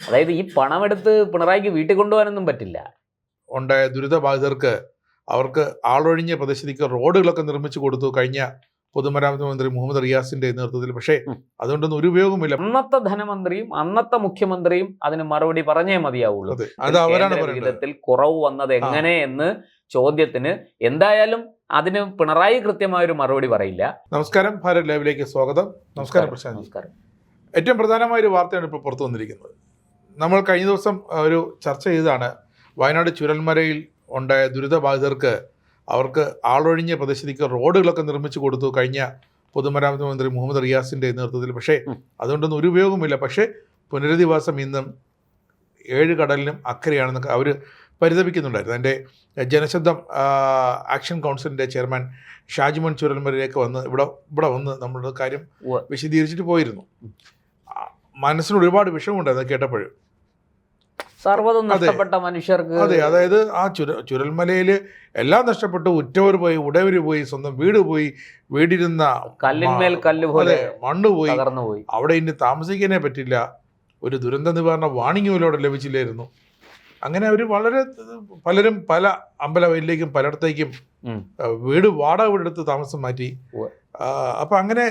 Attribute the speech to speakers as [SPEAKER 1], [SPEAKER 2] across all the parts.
[SPEAKER 1] അതായത് ഈ പണമെടുത്ത് പിണറായിക്ക് വീട്ടിൽ കൊണ്ടുപോകാനൊന്നും പറ്റില്ല.
[SPEAKER 2] ഉണ്ടായ ദുരിതബാധിതർക്ക് അവർക്ക് ആളൊഴിഞ്ഞ പ്രദേശത്തേക്ക് റോഡുകളൊക്കെ നിർമ്മിച്ചു കൊടുത്തു കഴിഞ്ഞ പൊതുമരാമത്ത് മന്ത്രി മുഹമ്മദ് റിയാസിന്റെ നേതൃത്വത്തിൽ. പക്ഷേ അതുകൊണ്ടൊന്നും ഒരു ഉപയോഗമില്ല.
[SPEAKER 1] അന്നത്തെ ധനമന്ത്രിയും അന്നത്തെ മുഖ്യമന്ത്രിയും അതിന് മറുപടി പറഞ്ഞേ മതിയാവുള്ളൂ.
[SPEAKER 2] അത് അവരാണ്
[SPEAKER 1] വിഹിതത്തിൽ കുറവ് വന്നത് എങ്ങനെ എന്ന് ചോദ്യത്തിന് എന്തായാലും അതിന് പിണറായി കൃത്യമായൊരു മറുപടി പറയില്ല.
[SPEAKER 2] നമസ്കാരം, ഭാരത് ലൈവിലേക്ക് സ്വാഗതം. നമസ്കാരം പ്രശാന്ത്.
[SPEAKER 1] നമസ്കാരം.
[SPEAKER 2] ഏറ്റവും പ്രധാനമായൊരു വാർത്തയാണ് ഇപ്പോൾ പുറത്തു വന്നിരിക്കുന്നത്. നമ്മൾ കഴിഞ്ഞ ദിവസം ഒരു ചർച്ച ചെയ്തതാണ്. വയനാട് ചുരൽമലയിൽ ഉണ്ടായ ദുരിതബാധിതർക്ക് അവർക്ക് ആളൊഴിഞ്ഞ പ്രദേശത്തേക്ക് റോഡുകളൊക്കെ നിർമ്മിച്ചു കൊടുത്തു കഴിഞ്ഞ പൊതുമരാമത്ത് മന്ത്രി മുഹമ്മദ് റിയാസിന്റെ നേതൃത്വത്തിൽ. പക്ഷേ അതുകൊണ്ടൊന്നും ഒരു ഉപയോഗമില്ല. പക്ഷേ പുനരധിവാസം ഇന്നും 7 കടലിനും അക്കരെയാണെന്നൊക്കെ അവർ പരിതപിക്കുന്നുണ്ടായിരുന്നു. എൻ്റെ ജനശബ്ദം ആക്ഷൻ കൗൺസിലിൻ്റെ ചെയർമാൻ ഷാജിമോൻ ചുരൽമലയിലേക്ക് വന്ന് ഇവിടെ വന്ന് നമ്മളുടെ കാര്യം വിശദീകരിച്ചിട്ട് പോയിരുന്നു. മനസ്സിന് ഒരുപാട് വിഷമമുണ്ടായിരുന്നു കേട്ടപ്പോൾ.
[SPEAKER 1] സർവ്വതും നഷ്ടപ്പെട്ട മനുഷ്യർക്ക്.
[SPEAKER 2] അതെ, അതായത് ആ ചുരൽമലയിൽ എല്ലാം നഷ്ടപ്പെട്ടു. ഉറ്റവർ പോയി, ഉടയവർ പോയി, സ്വന്തം വീട് പോയി, വീടിരുന്ന
[SPEAKER 1] കല്ലിന്മേൽ കല്ല് പോലെ
[SPEAKER 2] മണ്ണ് പോയി,
[SPEAKER 1] തകർന്നുപോയി.
[SPEAKER 2] അവിടെ ഇനി താമസിക്കാനേ പറ്റില്ല. ഒരു ദുരന്ത നിവാരണ വാണിംഗ് പോലും അവിടെ ലഭിച്ചില്ലായിരുന്നു. അങ്ങനെ അവർ പലരും പല അമ്പലവയലിലേക്കും പലയിടത്തേക്കും വീട് വാടക വീടെടുത്ത് താമസം മാറ്റി. അപ്പം അങ്ങനെ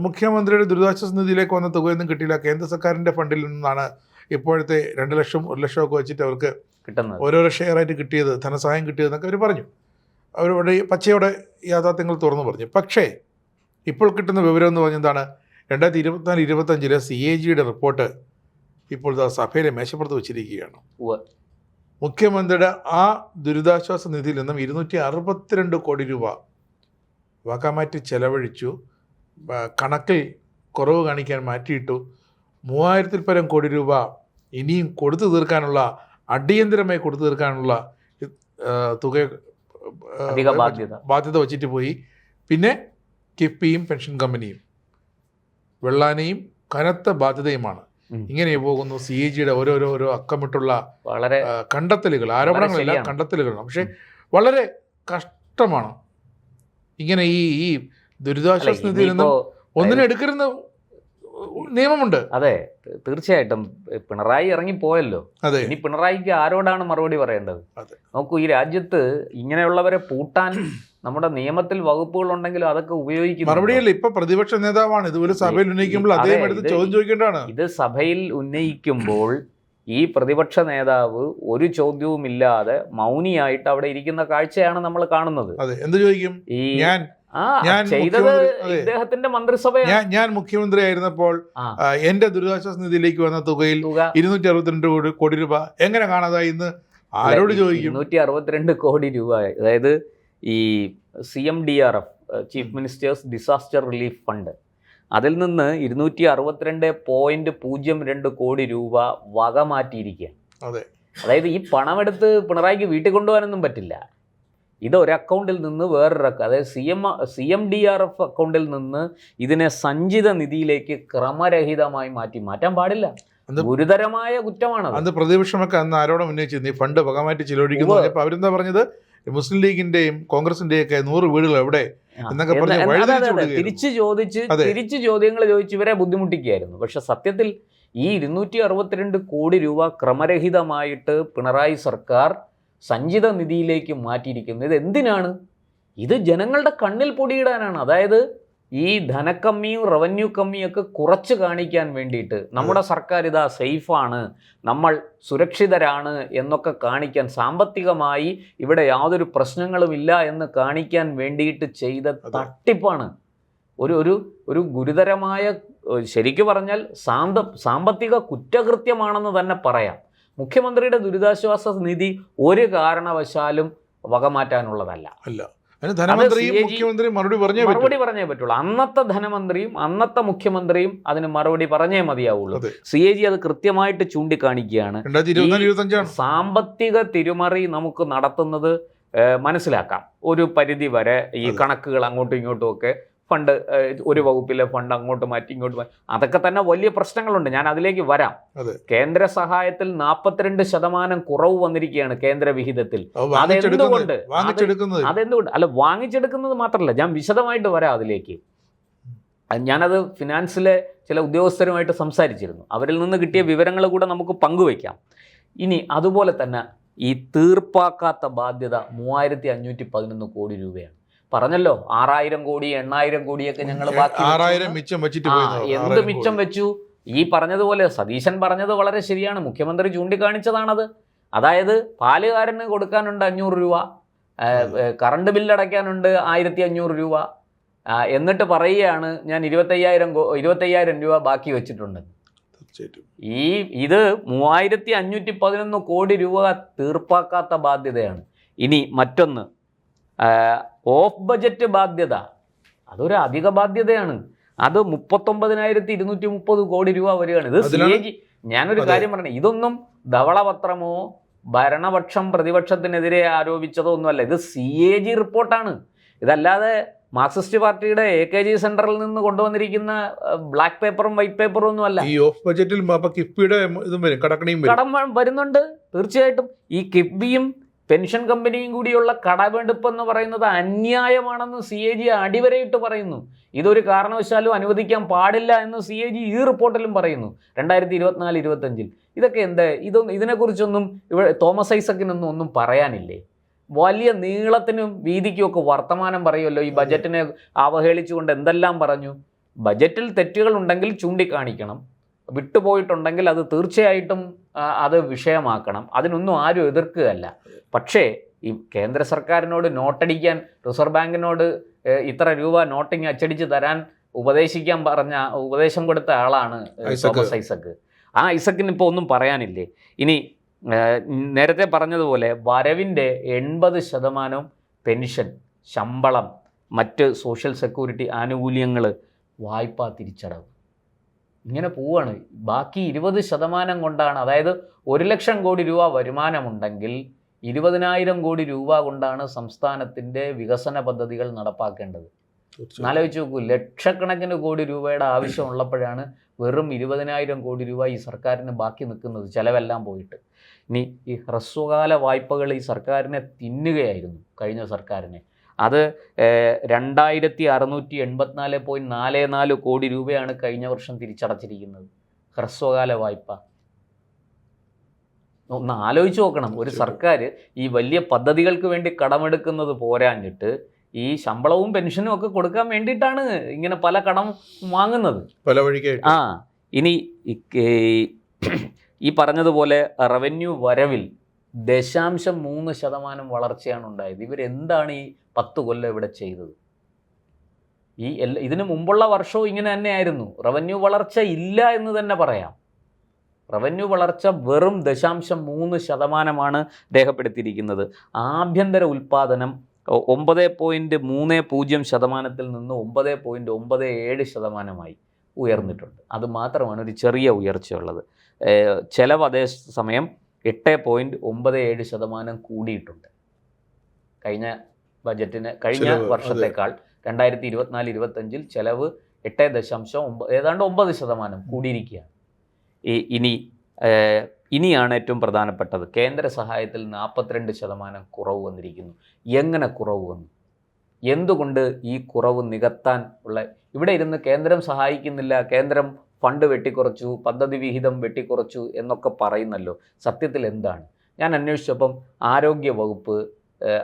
[SPEAKER 2] മുഖ്യമന്ത്രിയുടെ ദുരിതാശ്വാസ നിധിയിലേക്ക് വന്ന തുകയൊന്നും കിട്ടിയില്ല. കേന്ദ്ര സർക്കാരിൻ്റെ ഫണ്ടിൽ നിന്നാണ് ഇപ്പോഴത്തെ 2 ലക്ഷം 1 ലക്ഷം ഒക്കെ വെച്ചിട്ട് അവർക്ക് കിട്ടുന്നത്, ഓരോരോ ഷെയറായിട്ട് കിട്ടിയത്, ധനസഹായം കിട്ടിയതെന്നൊക്കെ അവർ പറഞ്ഞു. അവരുടെ പച്ചയോടെ യാഥാർത്ഥ്യങ്ങൾ തുറന്നു പറഞ്ഞു. പക്ഷേ ഇപ്പോൾ കിട്ടുന്ന വിവരം എന്ന് പറഞ്ഞതാണ് 2024-25 CAGയുടെ റിപ്പോർട്ട് ഇപ്പോൾ സഭയിലെ മേശപ്പുറത്ത് വെച്ചിരിക്കുകയാണ്. മുഖ്യമന്ത്രിയുടെ ആ ദുരിതാശ്വാസ നിധിയിൽ നിന്നും 262 കോടി രൂപ വകമാറ്റി ചെലവഴിച്ചു. കണക്കിൽ കുറവ് കാണിക്കാൻ മാറ്റിയിട്ടു. 3000-ൽ പരം കോടി രൂപ ഇനിയും കൊടുത്തു തീർക്കാനുള്ള, അടിയന്തരമായി കൊടുത്തു തീർക്കാനുള്ള തുക ബാധ്യത വച്ചിട്ട് പോയി. പിന്നെ കിഫ്ബിയും പെൻഷൻ കമ്പനിയും വെള്ളാനയും കനത്ത ബാധ്യതയുമാണ്. ഇങ്ങനെ പോകുന്നു CAGയുടെ ഓരോരോ അക്കമിട്ടുള്ള
[SPEAKER 1] വളരെ
[SPEAKER 2] കണ്ടെത്തലുകൾ, ആരോപണങ്ങളല്ല കണ്ടെത്തലുകളാണ്. പക്ഷെ വളരെ കഷ്ടമാണ്. ഇങ്ങനെ ഈ ദുരിതാശ്വാസ നിധിയിൽ നിന്നും ഒന്നിനും എടുക്കരുന്ന നിയമമുണ്ട്.
[SPEAKER 1] അതെ, തീർച്ചയായിട്ടും പിണറായി ഇറങ്ങിപ്പോയല്ലോ. ഇനി പിണറായിക്ക് ആരോടാണ് മറുപടി പറയേണ്ടത്? നോക്കൂ, ഈ രാജ്യത്ത് ഇങ്ങനെയുള്ളവരെ പൂട്ടാൻ നമ്മുടെ നിയമത്തിൽ വകുപ്പുകൾ ഉണ്ടെങ്കിലും അതൊക്കെ ഉപയോഗിക്കുന്നു.
[SPEAKER 2] മറുപടിയല്ല. ഇപ്പൊ പ്രതിപക്ഷ നേതാവാണ്. ഇതുപോലെ സഭയിൽ ഉന്നയിക്കുമ്പോൾ അദ്ദേഹം എടുത്ത് ചോദ്യം ചോദിക്കേണ്ടതാണ്.
[SPEAKER 1] ഇത് സഭയിൽ ഉന്നയിക്കുമ്പോൾ ഈ പ്രതിപക്ഷ നേതാവ് ഒരു ചോദ്യവും ഇല്ലാതെ മൗനിയായിട്ട് അവിടെ ഇരിക്കുന്ന കാഴ്ചയാണ് നമ്മൾ കാണുന്നത്.
[SPEAKER 2] അതെ, എന്ത് ചോദിക്കും?
[SPEAKER 1] ഇദ്ദേഹത്തിന്റെ മന്ത്രിസഭയാണ്.
[SPEAKER 2] ഞാൻ മുഖ്യമന്ത്രി ആയിരുന്നപ്പോൾ എന്റെ ദുരിതാശ്വാസ നിധിയിലേക്ക് വന്ന തുകയിൽ 262 കോടി രൂപ എങ്ങനെ കാണാതായി എന്ന് ആരോട് ചോദിക്കും?
[SPEAKER 1] 262 കോടി രൂപ, അതായത് ഈ CMDRF, chief ministers disaster relief fund, അതിൽ നിന്ന് 262.02 കോടി രൂപ വക മാറ്റിയിരിക്കുക. അതായത് ഈ പണമെടുത്ത് പിണറായിക്ക് വീട്ടിൽ കൊണ്ടുപോകാനൊന്നും പറ്റില്ല. ഇത് ഒരു അക്കൗണ്ടിൽ നിന്ന് വേറൊരു അതായത് CMDRF അക്കൗണ്ടിൽ നിന്ന് ഇതിനെ സഞ്ചിത നിധിയിലേക്ക് ക്രമരഹിതമായി മാറ്റാൻ പാടില്ല. ഗുരുതരമായ കുറ്റമാണ്.
[SPEAKER 2] അത് പ്രതിപക്ഷമൊക്കെ അന്ന് ആരോടും ഉന്നയിച്ചിരുന്നു, ഈ ഫണ്ട് വകമാറ്റി ചിലവഴിക്കുന്നു. അപ്പൊ അവരെന്താ പറഞ്ഞത്? മുസ്ലിം ലീഗിന്റെയും കോൺഗ്രസിന്റെയും ഒക്കെ 100 വീടുകൾ എവിടെ എന്നൊക്കെ
[SPEAKER 1] തിരിച്ചു ചോദ്യങ്ങൾ ചോദിച്ച് ഇവരെ ബുദ്ധിമുട്ടിക്കുകയായിരുന്നു. പക്ഷെ സത്യത്തിൽ ഈ 262 കോടി രൂപ ക്രമരഹിതമായിട്ട് പിണറായി സർക്കാർ സഞ്ചിത നിധിയിലേക്ക് മാറ്റിയിരിക്കുന്നു. ഇത് എന്തിനാണ്? ഇത് ജനങ്ങളുടെ കണ്ണിൽ പൊടിയിടാനാണ്. അതായത് ഈ ധനക്കമ്മിയും റവന്യൂ കമ്മിയൊക്കെ കുറച്ച് കാണിക്കാൻ വേണ്ടിയിട്ട്, നമ്മുടെ സർക്കാർ ഇതാ സേഫാണ്, നമ്മൾ സുരക്ഷിതരാണ് എന്നൊക്കെ കാണിക്കാൻ, സാമ്പത്തികമായി ഇവിടെ യാതൊരു പ്രശ്നങ്ങളുമില്ല എന്ന് കാണിക്കാൻ വേണ്ടിയിട്ട് ചെയ്ത തട്ടിപ്പാണ്. ഒരു ഗുരുതരമായ, ശരിക്കു പറഞ്ഞാൽ സാമ്പത്തിക കുറ്റകൃത്യമാണെന്ന് തന്നെ പറയാം. മുഖ്യമന്ത്രിയുടെ ദുരിതാശ്വാസ നിധി ഒരു കാരണവശാലും വകമാറ്റാനുള്ളതല്ല. മറുപടി പറഞ്ഞേ പറ്റുള്ളൂ. അന്നത്തെ ധനമന്ത്രിയും അന്നത്തെ മുഖ്യമന്ത്രിയും അതിന് മറുപടി പറഞ്ഞേ മതിയാവുള്ളൂ. CAG അത് കൃത്യമായിട്ട് ചൂണ്ടിക്കാണിക്കുകയാണ്. സാമ്പത്തിക തിരിമറി നമുക്ക് നടത്തുന്നത് മനസ്സിലാക്കാം ഒരു പരിധി വരെ. ഈ കണക്കുകൾ അങ്ങോട്ടും ഇങ്ങോട്ടും ഒക്കെ ഫണ്ട്, ഒരു വകുപ്പിലെ ഫണ്ട് അങ്ങോട്ട് മാറ്റി ഇങ്ങോട്ട് മാറ്റി, അതൊക്കെ തന്നെ വലിയ പ്രശ്നങ്ങളുണ്ട്. ഞാൻ അതിലേക്ക് വരാം. കേന്ദ്ര സഹായത്തിൽ 42% കുറവ് വന്നിരിക്കുകയാണ് കേന്ദ്ര വിഹിതത്തിൽ. അതെന്തുകൊണ്ട്? അല്ല, വാങ്ങിച്ചെടുക്കുന്നത് മാത്രമല്ല, ഞാൻ വിശദമായിട്ട് വരാം അതിലേക്ക്. ഞാനത് ഫിനാൻസിലെ ചില ഉദ്യോഗസ്ഥരുമായിട്ട് സംസാരിച്ചിരുന്നു. അവരിൽ നിന്ന് കിട്ടിയ വിവരങ്ങൾ കൂടെ നമുക്ക് പങ്കുവയ്ക്കാം. ഇനി അതുപോലെ തന്നെ ഈ തീർപ്പാക്കാത്ത ബാധ്യത 3511 കോടി രൂപയാണ്. പറഞ്ഞല്ലോ 6000 കോടി 8000 കോടിയൊക്കെ ഞങ്ങൾ ബാക്കി
[SPEAKER 2] 6000 മിച്ചം വെച്ചിട്ട്
[SPEAKER 1] എന്ത് മിച്ചം വെച്ചു? ഈ പറഞ്ഞതുപോലെ സതീശൻ പറഞ്ഞത് വളരെ ശരിയാണ്, മുഖ്യമന്ത്രി ചൂണ്ടിക്കാണിച്ചതാണത്. അതായത് പാലുകാരന് കൊടുക്കാനുണ്ട് 500 രൂപ, കറണ്ട് ബില്ലടയ്ക്കാനുണ്ട് 1500 രൂപ, എന്നിട്ട് പറയുകയാണ് ഞാൻ 25,000 രൂപ ബാക്കി വെച്ചിട്ടുണ്ട്. ഇത് 3511 കോടി രൂപ തീർപ്പാക്കാത്ത ബാധ്യതയാണ്. ഇനി മറ്റൊന്ന് ഓഫ് ബജറ്റ് ബാധ്യത, അതൊരു അധിക ബാധ്യതയാണ്. അത് 39,230 കോടി രൂപ വരികയാണ്. ഇത് CAG. ഞാനൊരു കാര്യം പറഞ്ഞു, ഇതൊന്നും ധവളപത്രമോ ഭരണപക്ഷം പ്രതിപക്ഷത്തിനെതിരെ ആരോപിച്ചതോ ഒന്നുമല്ല. ഇത് CAG റിപ്പോർട്ടാണ്. ഇതല്ലാതെ മാർക്സിസ്റ്റ് പാർട്ടിയുടെ AKG സെന്ററിൽ നിന്ന് കൊണ്ടുവന്നിരിക്കുന്ന ബ്ലാക്ക് പേപ്പറും വൈറ്റ് പേപ്പറും ഒന്നുമല്ല.
[SPEAKER 2] ഈ ഓഫ് ബജറ്റിൽ
[SPEAKER 1] കടം വരുന്നുണ്ട് തീർച്ചയായിട്ടും. ഈ കിഫ്ബിയും പെൻഷൻ കമ്പനിയും കൂടിയുള്ള കടമെടുപ്പ് എന്ന് പറയുന്നത് അന്യായമാണെന്ന് CAG അടിവരയിട്ട് പറയുന്നു. ഇതൊരു കാരണവശാലും അനുവദിക്കാൻ പാടില്ല എന്ന് CAG ഈ റിപ്പോർട്ടിലും പറയുന്നു 2024-25. ഇതൊക്കെ എന്താ? ഇതിനെക്കുറിച്ചൊന്നും ഇവിടെ തോമസ് ഐസക്കിനൊന്നും ഒന്നും പറയാനില്ലേ? വലിയ നീളത്തിനും വീതിക്കും ഒക്കെ വർത്തമാനം പറയുമല്ലോ. ഈ ബജറ്റിനെ അവഹേളിച്ചുകൊണ്ട് എന്തെല്ലാം പറഞ്ഞു. ബജറ്റിൽ തെറ്റുകൾ ഉണ്ടെങ്കിൽ ചൂണ്ടിക്കാണിക്കണം, വിട്ടുപോയിട്ടുണ്ടെങ്കിൽ അത് തീർച്ചയായിട്ടും അത് വിഷയമാക്കണം. അതിനൊന്നും ആരും എതിർക്കുകയല്ല. പക്ഷേ ഈ കേന്ദ്ര സർക്കാരിനോട് നോട്ടടിക്കാൻ, റിസർവ് ബാങ്കിനോട് ഇത്ര രൂപ നോട്ടിങ് അച്ചടിച്ച് തരാൻ ഉപദേശം കൊടുത്ത ആളാണ് തോമസ് ഐസക്ക്. ആ ഐസക്കിന് ഇപ്പോൾ ഒന്നും പറയാനില്ലേ? ഇനി നേരത്തെ പറഞ്ഞതുപോലെ വരവിൻ്റെ 80% പെൻഷൻ, ശമ്പളം, മറ്റ് സോഷ്യൽ സെക്യൂരിറ്റി ആനുകൂല്യങ്ങൾ, വായ്പാ തിരിച്ചടവ്, ഇങ്ങനെ പോവുകയാണ്. ബാക്കി 20% കൊണ്ടാണ്, അതായത് 1,00,000 കോടി രൂപ വരുമാനമുണ്ടെങ്കിൽ 20,000 കോടി രൂപ കൊണ്ടാണ് സംസ്ഥാനത്തിൻ്റെ വികസന പദ്ധതികൾ നടപ്പാക്കേണ്ടത്. ആലോചിച്ച് നോക്കൂ, ലക്ഷക്കണക്കിന് കോടി രൂപയുടെ ആവശ്യമുള്ളപ്പോഴാണ് വെറും 20,000 കോടി രൂപ ഈ സർക്കാരിന് ബാക്കി നിൽക്കുന്നത്, ചിലവെല്ലാം പോയിട്ട്. ഇനി ഈ ഹ്രസ്വകാല വായ്പകൾ ഈ സർക്കാരിനെ തിന്നുകയായിരുന്നു, കഴിഞ്ഞ സർക്കാരിനെ. അത് 2,684.44 കോടി രൂപയാണ് കഴിഞ്ഞ വർഷം തിരിച്ചടച്ചിരിക്കുന്നത് ഹ്രസ്വകാല വായ്പ. ഒന്ന് ആലോചിച്ച് നോക്കണം, ഒരു സർക്കാർ ഈ വലിയ പദ്ധതികൾക്ക് വേണ്ടി കടമെടുക്കുന്നത് പോരാഞ്ഞിട്ട് ഈ ശമ്പളവും പെൻഷനും ഒക്കെ കൊടുക്കാൻ വേണ്ടിയിട്ടാണ് ഇങ്ങനെ പല കടം വാങ്ങുന്നത് പല വഴിക്കായിട്ട്. ഇനി ഈ പറഞ്ഞതുപോലെ റവന്യൂ വരവിൽ 0.3% വളർച്ചയാണ് ഉണ്ടായത്. ഇവരെന്താണ് ഈ 10 കൊല്ലം ഇവിടെ ചെയ്തത്? ഇതിനു മുമ്പുള്ള വർഷവും ഇങ്ങനെ തന്നെയായിരുന്നു. റവന്യൂ വളർച്ച ഇല്ല എന്ന് തന്നെ പറയാം. റവന്യൂ വളർച്ച വെറും 0.3% രേഖപ്പെടുത്തിയിരിക്കുന്നത്. ആഭ്യന്തര ഉൽപ്പാദനം 9.30% നിന്ന് 9.97% ഉയർന്നിട്ടുണ്ട്. അത് മാത്രമാണ് ഒരു ചെറിയ ഉയർച്ചയുള്ളത്. ചെലവ് അതേ സമയം 8.97% കൂടിയിട്ടുണ്ട്. കഴിഞ്ഞ വർഷത്തേക്കാൾ 2024-25 ചെലവ് 8.9% കൂടിയിരിക്കുകയാണ്. ഇനിയാണ് ഏറ്റവും പ്രധാനപ്പെട്ടത്, കേന്ദ്ര സഹായത്തിൽ 42% കുറവ് വന്നിരിക്കുന്നു. എങ്ങനെ കുറവ് വന്നു? എന്തുകൊണ്ട് ഈ കുറവ് നികത്താൻ ഉള്ള, ഇവിടെ ഇരുന്ന് കേന്ദ്രം സഹായിക്കുന്നില്ല, കേന്ദ്രം ഫണ്ട് വെട്ടിക്കുറച്ചു, പദ്ധതി വിഹിതം വെട്ടിക്കുറച്ചു എന്നൊക്കെ പറയുന്നല്ലോ. സത്യത്തിൽ എന്താണ്? ഞാൻ അന്വേഷിച്ചപ്പം ആരോഗ്യ വകുപ്പ്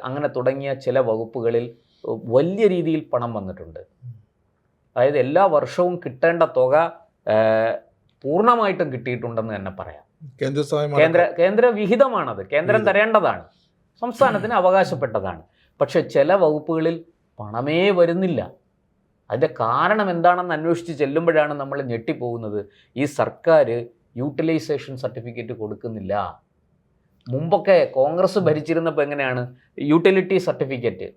[SPEAKER 1] അങ്ങനെ തുടങ്ങിയ ചില വകുപ്പുകളിൽ വലിയ രീതിയിൽ പണം വന്നിട്ടുണ്ട്. അതായത് എല്ലാ വർഷവും കിട്ടേണ്ട തുക പൂർണ്ണമായിട്ടും കിട്ടിയിട്ടുണ്ടെന്ന് തന്നെ പറയാം. കേന്ദ്ര വിഹിതമാണത്, കേന്ദ്രം തരേണ്ടതാണ്, സംസ്ഥാനത്തിന് അവകാശപ്പെട്ടതാണ്. പക്ഷെ ചില വകുപ്പുകളിൽ പണമേ വരുന്നില്ല. അതിൻ്റെ കാരണം എന്താണെന്ന് അന്വേഷിച്ച് ചെല്ലുമ്പോഴാണ് നമ്മൾ ഞെട്ടിപ്പോകുന്നത്. ഈ സർക്കാർ യൂട്ടിലൈസേഷൻ സർട്ടിഫിക്കറ്റ് കൊടുക്കുന്നില്ല. മുമ്പൊക്കെ കോൺഗ്രസ് ഭരിച്ചിരുന്നപ്പോൾ എങ്ങനെയാണ്? യൂട്ടിലിറ്റി സർട്ടിഫിക്കറ്റ്,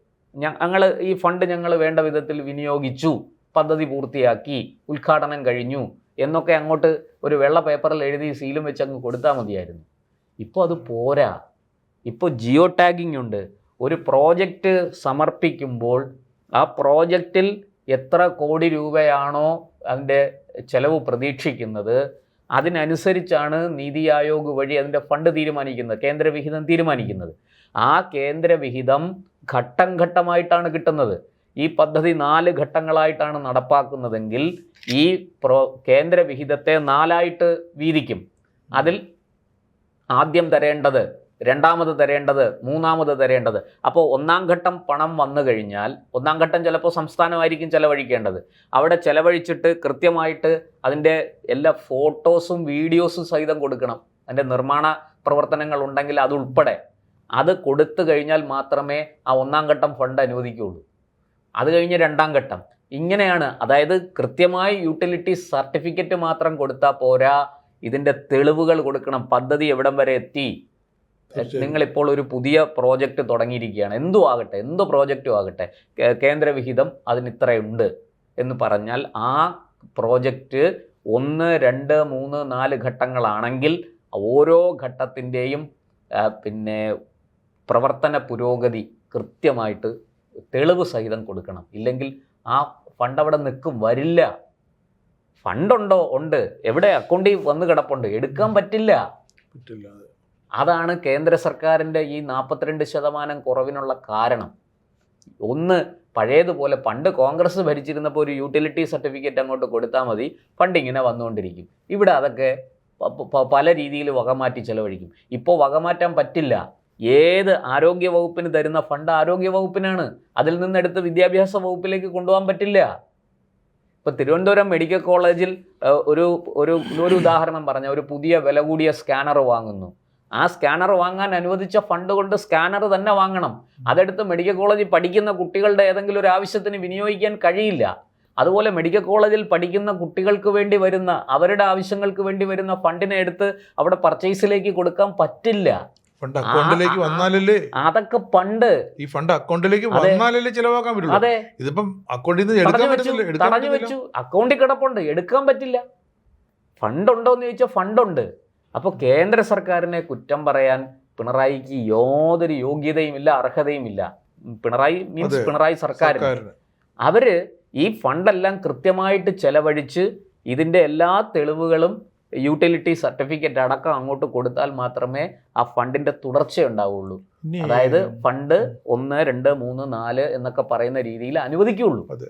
[SPEAKER 1] ഈ ഫണ്ട് ഞങ്ങൾ വേണ്ട വിധത്തിൽ വിനിയോഗിച്ചു, പദ്ധതി പൂർത്തിയാക്കി, ഉദ്ഘാടനം കഴിഞ്ഞു എന്നൊക്കെ അങ്ങോട്ട് ഒരു വെള്ള പേപ്പറിൽ എഴുതി സീലും വെച്ച് അങ്ങ് കൊടുത്താൽ മതിയായിരുന്നു. ഇപ്പോൾ അത് പോരാ. ഇപ്പോൾ ജിയോ ടാഗിംഗ് ഉണ്ട്. ഒരു പ്രോജക്റ്റ് സമർപ്പിക്കുമ്പോൾ ആ പ്രോജക്റ്റിൽ എത്ര കോടി രൂപയാണോ അതിൻ്റെ ചെലവ് പ്രതീക്ഷിക്കുന്നത് അതിനനുസരിച്ചാണ് നീതി ആയോഗ് വഴി അതിൻ്റെ ഫണ്ട് തീരുമാനിക്കുന്നത്, കേന്ദ്രവിഹിതം തീരുമാനിക്കുന്നത്. ആ കേന്ദ്രവിഹിതം ഘട്ടം ഘട്ടമായിട്ടാണ് കിട്ടുന്നത്. ഈ പദ്ധതി 4 ഘട്ടങ്ങളായിട്ടാണ് നടപ്പാക്കുന്നതെങ്കിൽ ഈ കേന്ദ്ര വിഹിതത്തെ 4ആയിട്ട് വീതിക്കും. അതിൽ ആദ്യം തരേണ്ടത്, രണ്ടാമത് തരേണ്ടത്, മൂന്നാമത് തരേണ്ടത്. അപ്പോൾ 1-ാം ഘട്ടം പണം വന്നു കഴിഞ്ഞാൽ 1-ാം ഘട്ടം ചിലപ്പോൾ സംസ്ഥാനമായിരിക്കും ചെലവഴിക്കേണ്ടത്. അവിടെ ചെലവഴിച്ചിട്ട് കൃത്യമായിട്ട് അതിൻ്റെ എല്ലാ ഫോട്ടോസും വീഡിയോസും സഹിതം കൊടുക്കണം. അതിൻ്റെ നിർമ്മാണ പ്രവർത്തനങ്ങൾ ഉണ്ടെങ്കിൽ അതുൾപ്പെടെ അത് കൊടുത്തു കഴിഞ്ഞാൽ മാത്രമേ ആ 1-ാം ഘട്ടം ഫണ്ട് അനുവദിക്കുകയുള്ളൂ. അത് കഴിഞ്ഞ് 2-ാം ഘട്ടം. ഇങ്ങനെയാണ്. അതായത് കൃത്യമായി യൂട്ടിലിറ്റി സർട്ടിഫിക്കറ്റ് മാത്രം കൊടുത്താൽ പോരാ, ഇതിൻ്റെ തെളിവുകൾ കൊടുക്കണം. പദ്ധതി എവിടം വരെ എത്തി, നിങ്ങളിപ്പോൾ ഒരു പുതിയ പ്രോജക്റ്റ് തുടങ്ങിയിരിക്കുകയാണ്, എന്തു ആകട്ടെ, എന്ത് പ്രോജക്റ്റും ആകട്ടെ, കേന്ദ്ര വിഹിതം അതിന് ഇത്രയുണ്ട് എന്ന് പറഞ്ഞാൽ ആ പ്രോജക്റ്റ് 1, 2, 3, 4 ഘട്ടങ്ങളാണെങ്കിൽ ഓരോ ഘട്ടത്തിൻ്റെയും പിന്നെ പ്രവർത്തന പുരോഗതി കൃത്യമായിട്ട് തെളിവ് സഹിതം കൊടുക്കണം. ഇല്ലെങ്കിൽ ആ ഫണ്ട് അവിടെ നിൽക്കും, വരില്ല. ഫണ്ടുണ്ടോ? ഉണ്ട്. എവിടെ? അക്കൗണ്ടിൽ വന്ന് കിടപ്പുണ്ട്, എടുക്കാൻ പറ്റില്ല. അതാണ് കേന്ദ്ര സർക്കാരിൻ്റെ ഈ 42% കുറവിനുള്ള കാരണം. ഒന്ന്, പഴയതുപോലെ പണ്ട് കോൺഗ്രസ് ഭരിച്ചിരുന്നപ്പോൾ ഒരു യൂട്ടിലിറ്റി സർട്ടിഫിക്കറ്റ് അങ്ങോട്ട് കൊടുത്താൽ മതി, ഫണ്ട് ഇങ്ങനെ വന്നുകൊണ്ടിരിക്കും. ഇവിടെ അതൊക്കെ പല രീതിയിൽ വകമാറ്റി ചെലവഴിക്കും. ഇപ്പോൾ വകമാറ്റാൻ പറ്റില്ല. ഏത് ആരോഗ്യ വകുപ്പിന് തരുന്ന ഫണ്ട് ആരോഗ്യ വകുപ്പിനാണ്, അതിൽ നിന്നെടുത്ത് വിദ്യാഭ്യാസ വകുപ്പിലേക്ക് കൊണ്ടുപോകാൻ പറ്റില്ല. ഇപ്പോൾ തിരുവനന്തപുരം മെഡിക്കൽ കോളേജിൽ ഒരു ഉദാഹരണം പറഞ്ഞാൽ ഒരു പുതിയ വില കൂടിയ സ്കാനർ വാങ്ങുന്നു. ആ സ്കാനർ വാങ്ങാൻ അനുവദിച്ച ഫണ്ട് കൊണ്ട് സ്കാനർ തന്നെ വാങ്ങണം. അതെടുത്ത് മെഡിക്കൽ കോളേജിൽ പഠിക്കുന്ന കുട്ടികളുടെ ഏതെങ്കിലും ഒരു ആവശ്യത്തിന് വിനിയോഗിക്കാൻ കഴിയില്ല. അതുപോലെ മെഡിക്കൽ കോളേജിൽ പഠിക്കുന്ന കുട്ടികൾക്ക് വേണ്ടി വരുന്ന, അവരുടെ ആവശ്യങ്ങൾക്ക് വേണ്ടി വരുന്ന ഫണ്ടിനെ എടുത്ത് അവിടെ പർച്ചേസിലേക്ക് കൊടുക്കാൻ പറ്റില്ല.
[SPEAKER 2] അക്കൗണ്ടിലേക്ക് വന്നാലല്ലേ
[SPEAKER 1] അതൊക്കെ പണ്ട്
[SPEAKER 2] ഈ ഫണ്ട് അക്കൗണ്ടിലേക്ക് വന്നാലല്ലേ ചിലവാക്കാൻ പറ്റുള്ളൂ.
[SPEAKER 1] അതെ,
[SPEAKER 2] ഇതിപ്പം അക്കൗണ്ടിൽ നിന്ന്
[SPEAKER 1] തടഞ്ഞു വെച്ചു, അക്കൗണ്ടിൽ കിടപ്പുണ്ട്, എടുക്കാൻ പറ്റില്ല. ഫണ്ടുണ്ടോ എന്ന് ചോദിച്ചാൽ ഫണ്ടുണ്ട്. അപ്പോൾ കേന്ദ്ര സർക്കാരിനെ കുറ്റം പറയാൻ പിണറായിക്ക് യാതൊരു യോഗ്യതയുമില്ല, അർഹതയുമില്ല. പിണറായി മീൻസ് പിണറായി സർക്കാരിന്. അവര് ഈ ഫണ്ടെല്ലാം കൃത്യമായിട്ട് ചെലവഴിച്ച് ഇതിൻ്റെ എല്ലാ തെളിവുകളും യൂട്ടിലിറ്റി സർട്ടിഫിക്കറ്റ് അടക്കം അങ്ങോട്ട് കൊടുത്താൽ മാത്രമേ ആ ഫണ്ടിൻ്റെ തുടർച്ചയുണ്ടാവുള്ളൂ. അതായത് ഫണ്ട് 1, 2, 3, 4 എന്നൊക്കെ പറയുന്ന രീതിയിൽ അനുവദിക്കുകയുള്ളൂ.
[SPEAKER 2] അതെ,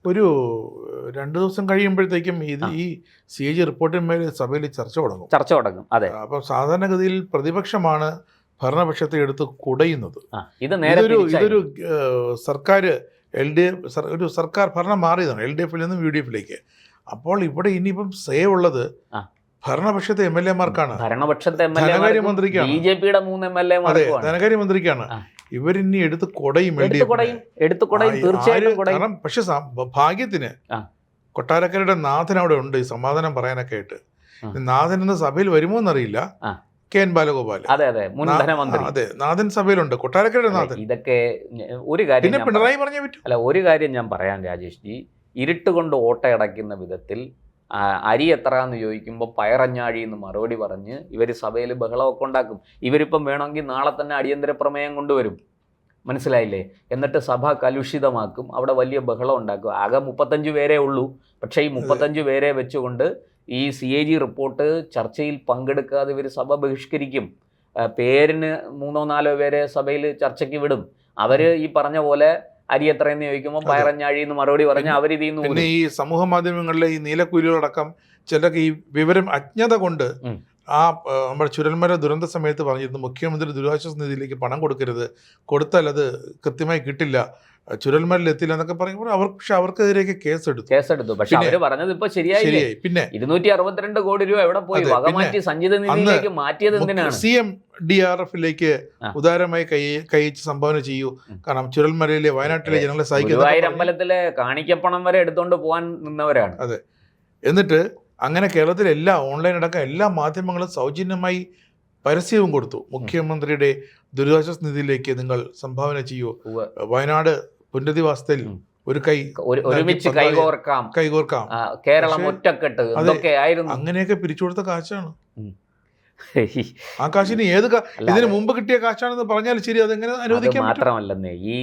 [SPEAKER 2] ഒരു 2 ദിവസം കഴിയുമ്പോഴത്തേക്കും ഈ CAG റിപ്പോർട്ടിന്മേൽ സഭയിൽ ചർച്ച തുടങ്ങും.
[SPEAKER 1] അതെ.
[SPEAKER 2] അപ്പോൾ സാധാരണഗതിയിൽ പ്രതിപക്ഷമാണ് ഭരണപക്ഷത്തെ എടുത്ത് കുടയുന്നത്. ഇതൊരു സർക്കാർ ഒരു സർക്കാർ ഭരണം മാറിയതാണ് LDF-ൽ നിന്നും UDF-ലേക്ക്. അപ്പോൾ ഇവിടെ ഇനിയിപ്പം ഉള്ളത് ഭരണപക്ഷത്തെ MLA-മാർക്കാണ്, ധനകാര്യമന്ത്രിക്കാണ്,
[SPEAKER 1] BJP-യുടെ 3 MLA-മാർ,
[SPEAKER 2] ധനകാര്യമന്ത്രിക്കാണ്. ഇവരിനി എടുത്ത് കൊടയും. കാരണം പക്ഷെ ഭാഗ്യത്തിന് കൊട്ടാരക്കരയുടെ നാഥൻ അവിടെ ഉണ്ട് ഈ സമാധാനം പറയാനൊക്കെ ആയിട്ട്. നാഥൻ എന്ന സഭയിൽ വരുമോ എന്നറിയില്ല. KN ബാലഗോപാൽ, അതെ, നാഥൻ സഭയിലുണ്ട്, കൊട്ടാരക്കരയുടെ നാഥൻ.
[SPEAKER 1] ഇതൊക്കെ ഒരു കാര്യം
[SPEAKER 2] പിന്നെ പിണറായി പറഞ്ഞേ പറ്റൂ.
[SPEAKER 1] അല്ല, ഒരു കാര്യം ഞാൻ പറയാം രാജേഷ് ജി. ഇരുട്ട് കൊണ്ട് ഓട്ടയടയ്ക്കുന്ന വിധത്തിൽ അരി എത്രയാന്ന് ചോദിക്കുമ്പോൾ പയറഞ്ഞാഴി എന്ന് മറുപടി പറഞ്ഞ് ഇവർ സഭയിൽ ബഹളമൊക്കെ ഉണ്ടാക്കും. ഇവരിപ്പം വേണമെങ്കിൽ നാളെ തന്നെ അടിയന്തര പ്രമേയം കൊണ്ടുവരും, മനസ്സിലായില്ലേ? എന്നിട്ട് സഭ കലുഷിതമാക്കും, അവിടെ വലിയ ബഹളം ഉണ്ടാക്കും. ആകെ 35 പേരേ ഉള്ളൂ. പക്ഷേ ഈ 35 പേരെ വെച്ചുകൊണ്ട് ഈ CAG റിപ്പോർട്ട് ചർച്ചയിൽ പങ്കെടുക്കാതെ ഇവർ സഭ ബഹിഷ്കരിക്കും. പേരിന് 3-4 പേരെ സഭയിൽ ചർച്ചയ്ക്ക് വിടും. അവർ ഈ പറഞ്ഞ പോലെ അരി എത്രയെന്ന് ചോദിക്കുമ്പോൾ പയറഞ്ഞാഴി എന്ന് മറുപടി പറഞ്ഞ് അവരിതിൽ നിന്ന്.
[SPEAKER 2] പിന്നെ ഈ സമൂഹ മാധ്യമങ്ങളിലെ ഈ നീലക്കുയിലുകളടക്കം ചിലർക്ക് ഈ വിവരം അജ്ഞത കൊണ്ട് നമ്മുടെ ചുരൽമല ദുരന്ത സമയത്ത് പറഞ്ഞിരുന്നു മുഖ്യമന്ത്രി ദുരിതാശ്വാസ നിധിയിലേക്ക് പണം കൊടുക്കരുത്, കൊടുത്താൽ അത് കൃത്യമായി കിട്ടില്ല, ചുരൽമലയിൽ എത്തില്ല എന്നൊക്കെ പറയുമ്പോൾ അവർക്കെതിരെയൊക്കെ കേസെടുത്തു.
[SPEAKER 1] പക്ഷെ അവര് പറഞ്ഞത് ഇപ്പൊ ശരിയായി. പിന്നെ 262 കോടി രൂപ എവിടെ പോയി? വകമാറ്റി സഞ്ചിത നിധിയിലേക്ക് മാറ്റിയത് എന്തിനാണ്?
[SPEAKER 2] CMDRF-ലേക്ക് ഉദാരമായി കൈവച്ച് സംഭാവന ചെയ്യൂ. കാരണം ചുരൽമലയിലെ വയനാട്ടിലെ ജനങ്ങളെ സഹായിക്കുന്ന
[SPEAKER 1] അമ്പലത്തിലെ കാണിക്കപ്പണം വരെ എടുത്തോണ്ട് പോകാൻ നിന്നവരാണ്.
[SPEAKER 2] അതെ. എന്നിട്ട് അങ്ങനെ കേരളത്തിലെ എല്ലാ ഓൺലൈൻ അടക്കം എല്ലാ മാധ്യമങ്ങളും സൗജന്യമായി പരസ്യവും കൊടുത്തു. മുഖ്യമന്ത്രിയുടെ ദുരിതാശ്വാസ നിധിയിലേക്ക് നിങ്ങൾ സംഭാവന ചെയ്യൂ, വയനാട് പുനരധിവാസത്തിൽ ഒരു
[SPEAKER 1] ഒരുമിച്ച് കൈകോർക്കാം, കേരളം ഒറ്റക്കെട്ട്,
[SPEAKER 2] അങ്ങനെയൊക്കെ പിരിച്ചുകൊടുത്ത കാശാണ്. ആ കാശിന് ഇതിന് മുമ്പ് കിട്ടിയ കാശാണെന്ന് പറഞ്ഞാൽ ശരി, അതെങ്ങനെ അനുവദിക്കാൻ?
[SPEAKER 1] മാത്രമല്ലെന്നേ, ഈ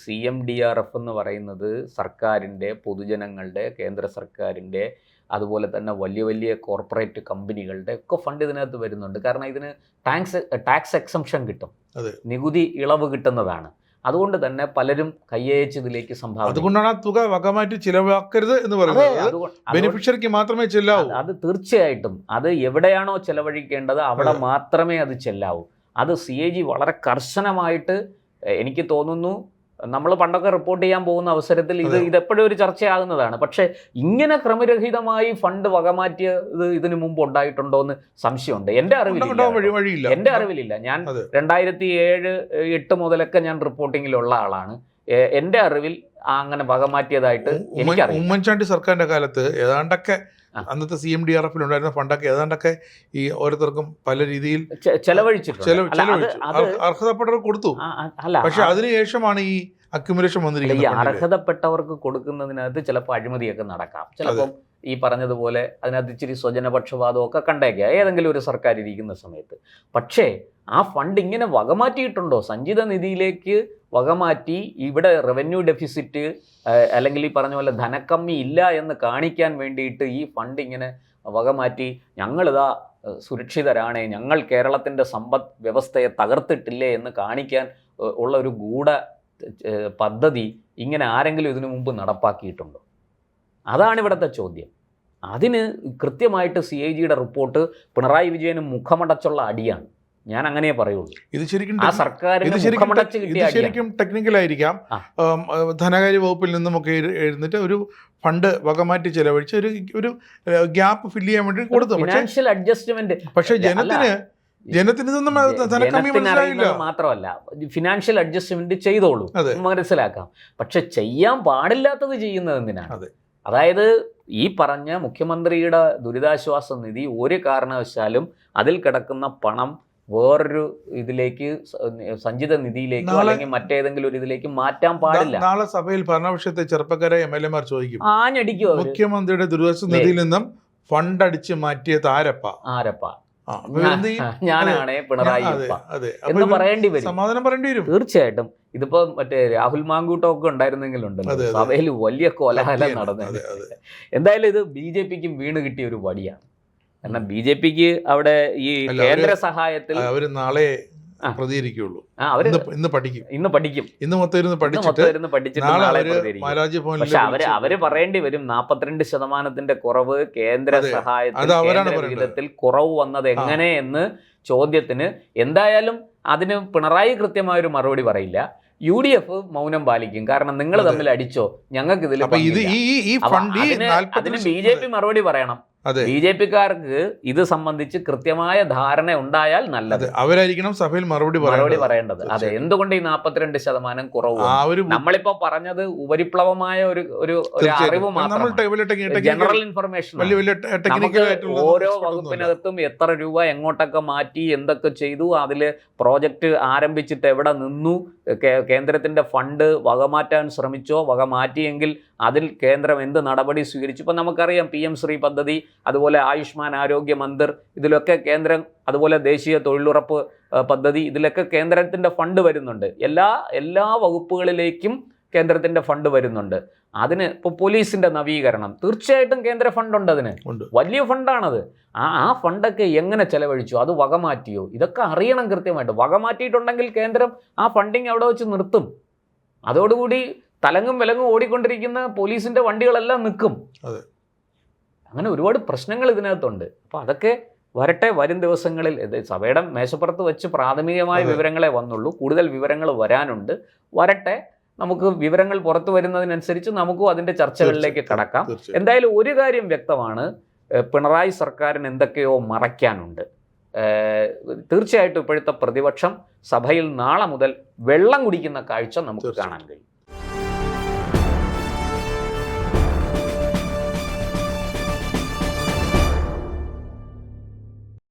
[SPEAKER 1] CMDRF എന്ന് പറയുന്നത് സർക്കാരിൻ്റെ, പൊതുജനങ്ങളുടെ, കേന്ദ്ര സർക്കാരിൻ്റെ, അതുപോലെ തന്നെ വലിയ വലിയ കോർപ്പറേറ്റ് കമ്പനികളുടെ ഒക്കെ ഫണ്ട് ഇതിനകത്ത് വരുന്നുണ്ട്. കാരണം ഇതിന് ടാക്സ് എക്സംഷൻ കിട്ടും, നികുതി ഇളവ് കിട്ടുന്നതാണ്. അതുകൊണ്ട് തന്നെ പലരും കയ്യയച്ചതിലേക്ക് സംഭാവന.
[SPEAKER 2] അതുകൊണ്ടാണ് ആ തുക വകമാറ്റി ചിലവാക്കരുത് എന്ന് പറയുന്നത്. ബെനിഫിഷ്യറിക്ക് മാത്രമേ ചെല്ലാവൂ.
[SPEAKER 1] അത് തീർച്ചയായിട്ടും അത് എവിടെയാണോ ചെലവഴിക്കേണ്ടത് അവിടെ മാത്രമേ അത് ചെല്ലാവൂ. അത് CAG വളരെ കർശനമായിട്ട്, എനിക്ക് തോന്നുന്നു നമ്മൾ പണ്ടൊക്കെ റിപ്പോർട്ട് ചെയ്യാൻ പോകുന്ന അവസരത്തിൽ ഇതെപ്പോഴും ഒരു ചർച്ചയാകുന്നതാണ്. പക്ഷേ ഇങ്ങനെ ക്രമരഹിതമായി ഫണ്ട് വകമാറ്റിയത് ഇതിനു മുമ്പ് ഉണ്ടായിട്ടുണ്ടോ എന്ന് സംശയമുണ്ട്. എൻ്റെ അറിവിലില്ല. ഞാൻ 2007-8 മുതലൊക്കെ ഞാൻ റിപ്പോർട്ടിങ്ങിലുള്ള ആളാണ്. എൻ്റെ അറിവിൽ അങ്ങനെ വകമാറ്റിയതായിട്ട് എനിക്കറിയാം.
[SPEAKER 2] ഉമ്മൻചാണ്ടി സർക്കാരിന്റെ കാലത്ത് ഏതാണ്ടൊക്കെ അന്നത്തെ CMDRF ഉണ്ടായിരുന്ന ഫണ്ടൊക്കെ ഏതാണ്ടൊക്കെ ഈ ഓരോരുത്തർക്കും പല രീതിയിൽ അർഹതപ്പെട്ടവർക്ക് കൊടുത്തു. പക്ഷെ അതിനുശേഷമാണ് ഈ അക്യുമുലേഷൻ വന്നിരിക്കുന്നത്.
[SPEAKER 1] ഈ അർഹതപ്പെട്ടവർക്ക് കൊടുക്കുന്നതിനകത്ത് ചിലപ്പോൾ അഴിമതിയൊക്കെ നടക്കാം. ചിലപ്പം ഈ പറഞ്ഞതുപോലെ അതിനകത്ത് ഇച്ചിരി സ്വജനപക്ഷപാതമൊക്കെ കണ്ടേക്കാം ഏതെങ്കിലും ഒരു സർക്കാർ ഇരിക്കുന്ന സമയത്ത്. പക്ഷേ ആ ഫണ്ട് ഇങ്ങനെ വകമാറ്റിയിട്ടുണ്ടോ? സഞ്ചിത നിധിയിലേക്ക് വകമാറ്റി ഇവിടെ റവന്യൂ ഡെഫിസിറ്റ് അല്ലെങ്കിൽ ഈ പറഞ്ഞ പോലെ ധനക്കമ്മി ഇല്ല എന്ന് കാണിക്കാൻ വേണ്ടിയിട്ട് ഈ ഫണ്ട് ഇങ്ങനെ വകമാറ്റി ഞങ്ങളിതാ സുരക്ഷിതരാണ്, ഞങ്ങൾ കേരളത്തിൻ്റെ സമ്പദ് വ്യവസ്ഥയെ തകർത്തിട്ടില്ലേ എന്ന് കാണിക്കാൻ ഉള്ള ഒരു ഗൂഢ പദ്ധതി ഇങ്ങനെ ആരെങ്കിലും ഇതിനു മുമ്പ് നടപ്പാക്കിയിട്ടുണ്ടോ? അതാണ് ഇവിടുത്തെ ചോദ്യം. അതിന് കൃത്യമായിട്ട് CAGയുടെ റിപ്പോർട്ട് പിണറായി വിജയന് മുഖമടച്ചുള്ള അടിയാണ്. ഞാൻ അങ്ങനെ പറയുള്ളൂ.
[SPEAKER 2] ഇത് ശരിക്കും
[SPEAKER 1] ആ സർക്കാരിന്
[SPEAKER 2] ശരിക്കും ടെക്നിക്കലായിരിക്കാം. ധനകാര്യ വകുപ്പിൽ നിന്നുമൊക്കെ എഴുന്നിട്ട് ഒരു ഫണ്ട് വകമാറ്റി ചെലവഴിച്ച് ഒരു ഗ്യാപ്പ് ഫില്ല് ചെയ്യാൻ വേണ്ടി കൊടുത്തു.
[SPEAKER 1] Financial adjustment. പക്ഷേ
[SPEAKER 2] ജനത്തിന്
[SPEAKER 1] മാത്രമല്ല ഫിനാൻഷ്യൽ അഡ്ജസ്റ്റ്മെന്റ് ചെയ്തോളൂ, മനസ്സിലാക്കാം. പക്ഷെ ചെയ്യാൻ പാടില്ലാത്തത് ചെയ്യുന്നത് എന്തിനാണ്? അതായത് ഈ പറഞ്ഞ മുഖ്യമന്ത്രിയുടെ ദുരിതാശ്വാസ നിധി ഒരു കാരണവശാലും അതിൽ കിടക്കുന്ന പണം വേറൊരു ഇതിലേക്ക്, സഞ്ചിത നിധിയിലേക്കോ അല്ലെങ്കിൽ മറ്റേതെങ്കിലും ഒരു ഇതിലേക്ക് മാറ്റാൻ പാടില്ല.
[SPEAKER 2] നാളെ സഭയിൽ ഭരണപക്ഷത്തെ ചെറുപ്പക്കാരെ MLA മാർ ചോദിക്കും,
[SPEAKER 1] ആഞ്ഞടിക്കോ
[SPEAKER 2] മുഖ്യമന്ത്രിയുടെ ദുരിതാശ്വാസ നിധിയിൽ നിന്നും ഫണ്ട് അടിച്ച് മാറ്റിയത് ആരപ്പ?
[SPEAKER 1] ഞാനാണ് പിണറായി എന്ന് പറയേണ്ടി വരും,
[SPEAKER 2] സമാധാനം പറയേണ്ടി വരും.
[SPEAKER 1] തീർച്ചയായിട്ടും. ഇതിപ്പോ മറ്റേ രാഹുൽ മാങ്കൂട്ടമൊക്കെ ഉണ്ടായിരുന്നെങ്കിലുണ്ടല്ലോ സഭയിൽ വലിയ കോലാഹലം നടന്നത്. എന്തായാലും ഇത് BJPക്കും വീണ് കിട്ടിയ ഒരു വടിയാണ്. കാരണം BJPക്ക് അവിടെ ഈ കേന്ദ്ര സഹായത്തിൽ
[SPEAKER 2] അവര് നാളെ പ്രതികരിക്കുള്ളൂ. ഇന്ന് പഠിക്കും. ഇന്ന് മൊത്തം ഇരുന്ന്
[SPEAKER 1] പഠിച്ചിട്ട് നാളെ പക്ഷെ അവര് പറയേണ്ടി വരും 42% കുറവ് കേന്ദ്ര സഹായത്തിൽ വിധത്തിൽ കുറവ് വന്നത് എങ്ങനെ എന്ന് ചോദ്യത്തിന് എന്തായാലും അതിന് പിണറായി കൃത്യമായൊരു മറുപടി പറയില്ല. UDF മൗനം പാലിക്കും. കാരണം നിങ്ങൾ തമ്മിൽ അടിച്ചോ, ഞങ്ങൾക്ക് ഇതിൽ അതിന് BJP മറുപടി പറയണം. BJPക്കാർക്ക് ഇത് സംബന്ധിച്ച് കൃത്യമായ ധാരണ ഉണ്ടായാൽ നല്ലത്.
[SPEAKER 2] അവരായിരിക്കണം സഭയിൽ മറുപടി
[SPEAKER 1] പറയേണ്ടത്. അതെ, എന്തുകൊണ്ട് ഈ 42% കുറവ്? നമ്മളിപ്പോ പറഞ്ഞത് ഉപരിപ്ലവമായ ഒരു അറിവ് മാത്രം, ജനറൽ ഇൻഫർമേഷൻ. ഓരോ വകുപ്പിനകത്തും എത്ര രൂപ എങ്ങോട്ടൊക്കെ മാറ്റി, എന്തൊക്കെ ചെയ്തു, അതില് പ്രോജക്റ്റ് ആരംഭിച്ചിട്ട് എവിടെ നിന്നു, കേന്ദ്രത്തിന്റെ ഫണ്ട് വകമാറ്റാൻ ശ്രമിച്ചോ, വകമാറ്റിയെങ്കിൽ അതിൽ കേന്ദ്രം എന്ത് നടപടി സ്വീകരിച്ചു. ഇപ്പം നമുക്കറിയാം PM ശ്രീ പദ്ധതി, അതുപോലെ ആയുഷ്മാൻ ആരോഗ്യ മന്ദിർ, ഇതിലൊക്കെ കേന്ദ്രം, അതുപോലെ ദേശീയ തൊഴിലുറപ്പ് പദ്ധതി, ഇതിലൊക്കെ കേന്ദ്രത്തിൻ്റെ ഫണ്ട് വരുന്നുണ്ട്. എല്ലാ വകുപ്പുകളിലേക്കും കേന്ദ്രത്തിൻ്റെ ഫണ്ട് വരുന്നുണ്ട്. അതിന് ഇപ്പോൾ പോലീസിൻ്റെ നവീകരണം, തീർച്ചയായിട്ടും കേന്ദ്ര ഫണ്ടുണ്ട്, അതിന് വലിയ ഫണ്ടാണത്. ആ ഫണ്ടൊക്കെ എങ്ങനെ ചെലവഴിച്ചു, അത് വകമാറ്റിയോ, ഇതൊക്കെ അറിയണം കൃത്യമായിട്ട്. വകമാറ്റിയിട്ടുണ്ടെങ്കിൽ കേന്ദ്രം ആ ഫണ്ടിങ് അവിടെ വെച്ച് നിർത്തും. അതോടുകൂടി തലങ്ങും വിലങ്ങും ഓടിക്കൊണ്ടിരിക്കുന്ന പോലീസിൻ്റെ വണ്ടികളെല്ലാം നിൽക്കും. അങ്ങനെ ഒരുപാട് പ്രശ്നങ്ങൾ ഇതിനകത്തുണ്ട്. അപ്പോൾ അതൊക്കെ വരട്ടെ, വരും ദിവസങ്ങളിൽ. സഭയുടെ മേശപ്പുറത്ത് വെച്ച് പ്രാഥമികമായ വിവരങ്ങളെ വന്നുള്ളൂ, കൂടുതൽ വിവരങ്ങൾ വരാനുണ്ട്. വരട്ടെ, നമുക്ക് വിവരങ്ങൾ പുറത്തു വരുന്നതിനനുസരിച്ച് നമുക്കും അതിൻ്റെ ചർച്ചകളിലേക്ക് കടക്കാം. എന്തായാലും ഒരു കാര്യം വ്യക്തമാണ്, പിണറായി സർക്കാരിന് എന്തൊക്കെയോ മറയ്ക്കാനുണ്ട്. തീർച്ചയായിട്ടും ഇപ്പോഴത്തെ പ്രതിപക്ഷം സഭയിൽ നാളെ മുതൽ വെള്ളം കുടിക്കുന്ന കാഴ്ച നമുക്ക് കാണാൻ കഴിയും.